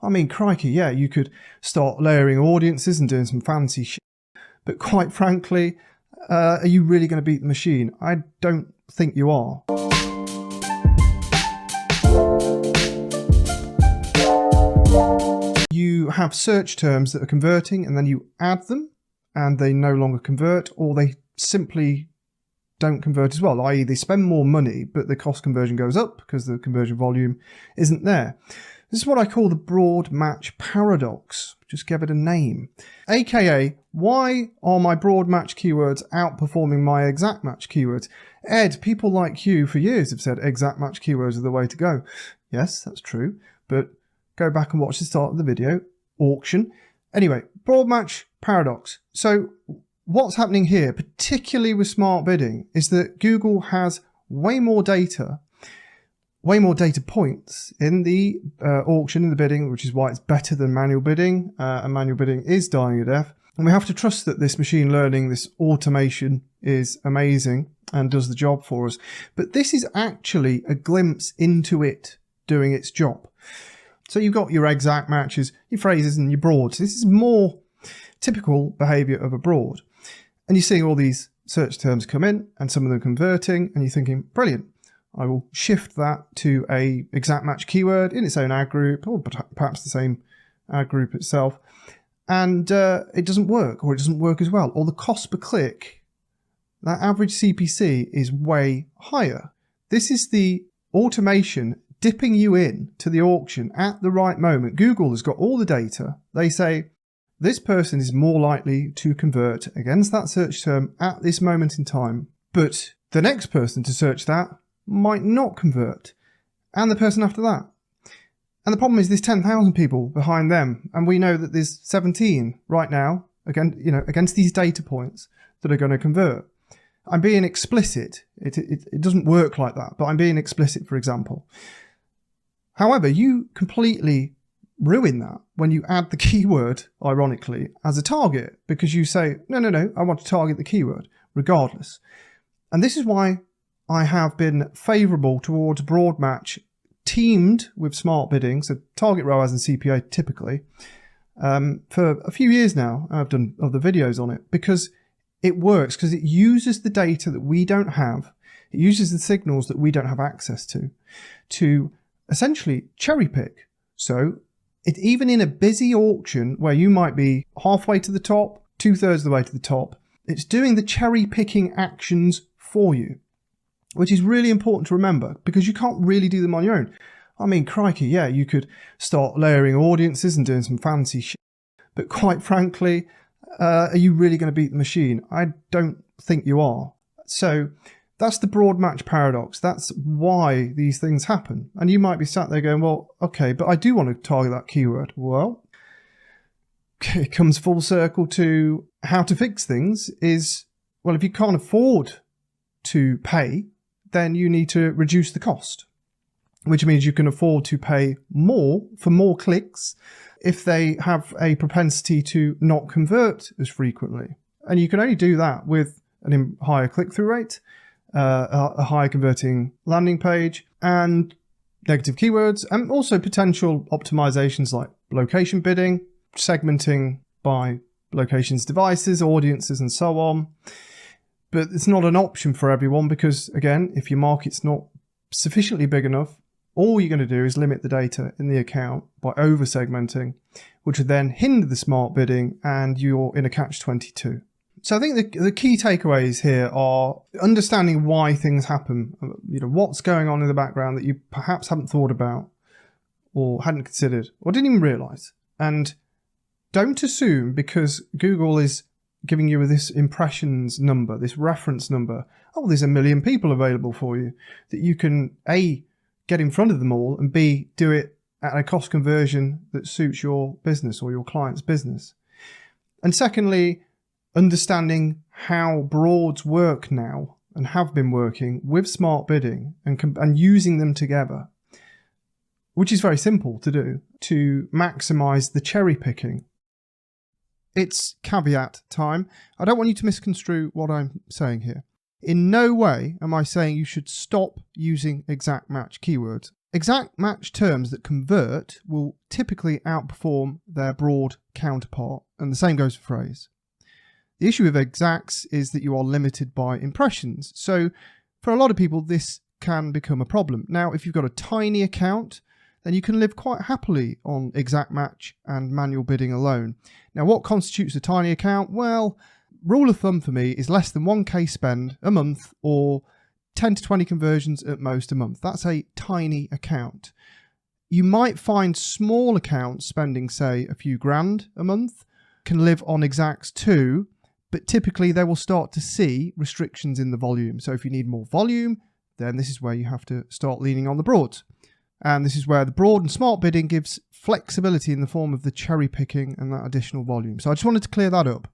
I mean, crikey, yeah, you could start layering audiences and doing some fancy shit. But quite frankly, are you really going to beat the machine? I don't think you are. You have search terms that are converting and then you add them and they no longer convert, or they simply don't convert as well, i.e. they spend more money but the cost conversion goes up because the conversion volume isn't there. This is what I call the broad match paradox. Just give it a name. AKA, why are my broad match keywords outperforming my exact match keywords? Ed, people like you for years have said exact match keywords are the way to go. Yes, that's true, but go back and watch the start of the video. Auction. Anyway, broad match paradox. So what's happening here, particularly with smart bidding, is that Google has way more data points in the auction, in the bidding, which is why it's better than manual bidding, and manual bidding is dying a death. And we have to trust that this machine learning, this automation is amazing and does the job for us. But this is actually a glimpse into it doing its job. So you've got your exact matches, your phrases and your broads. This is more typical behavior of a broad. And you're seeing all these search terms come in and some of them converting, and you're thinking, brilliant, I will shift that to a exact match keyword in its own ad group, or perhaps the same ad group itself. And it doesn't work, or it doesn't work as well. Or the cost per click, that average CPC is way higher. This is the automation dipping you in to the auction at the right moment. Google has got all the data. They say, this person is more likely to convert against that search term at this moment in time, but the next person to search that might not convert, and the person after that. And the problem is there's 10,000 people behind them, and we know that there's 17 right now, again, against these data points that are going to convert. I'm being explicit. It doesn't work like that, but I'm being explicit, for example. However, you completely ruin that when you add the keyword, ironically, as a target, because you say, no, I want to target the keyword regardless. And this is why I have been favourable towards broad match teamed with smart bidding, so target ROAS and CPA typically, for a few years now. I've done other videos on it because it works, because it uses the data that we don't have. It uses the signals that we don't have access to essentially cherry pick. So even in a busy auction where you might be halfway to the top, 2/3 of the way to the top, it's doing the cherry picking actions for you, which is really important to remember because you can't really do them on your own. I mean, crikey, yeah, you could start layering audiences and doing some fancy shit, but quite frankly, are you really going to beat the machine? I don't think you are. So that's the broad match paradox. That's why these things happen. And you might be sat there going, well, okay, but I do want to target that keyword. Well, it comes full circle to how to fix things is, well, if you can't afford to pay, then you need to reduce the cost, which means you can afford to pay more for more clicks if they have a propensity to not convert as frequently. And you can only do that with a higher click-through rate, a higher converting landing page, and negative keywords, and also potential optimizations like location bidding, segmenting by locations, devices, audiences, and so on. But it's not an option for everyone because, again, if your market's not sufficiently big enough, all you're going to do is limit the data in the account by over-segmenting, which would then hinder the smart bidding, and you're in a catch-22. So I think the key takeaways here are understanding why things happen, what's going on in the background that you perhaps haven't thought about or hadn't considered or didn't even realize. And don't assume because Google is giving you this impressions number, this reference number, oh, there's 1 million people available for you, that you can A, get in front of them all, and B, do it at a cost conversion that suits your business or your client's business. And secondly, understanding how broads work now and have been working with smart bidding and using them together, which is very simple to do to maximize the cherry picking. It's caveat time. I don't want you to misconstrue what I'm saying here. In no way am I saying you should stop using exact match keywords. exact match terms that convert will typically outperform their broad counterpart, and the same goes for phrase. The issue with exacts is that you are limited by impressions. So for a lot of people, this can become a problem. Now, if you've got a tiny account, then you can live quite happily on exact match and manual bidding alone. Now, what constitutes a tiny account? Well, rule of thumb for me is less than 1k spend a month, or 10 to 20 conversions at most a month. That's a tiny account. You might find small accounts spending, say, a few grand a month can live on exacts too, but typically they will start to see restrictions in the volume. So if you need more volume, then this is where you have to start leaning on the broads. And this is where the broad and smart bidding gives flexibility in the form of the cherry picking and that additional volume. So I just wanted to clear that up.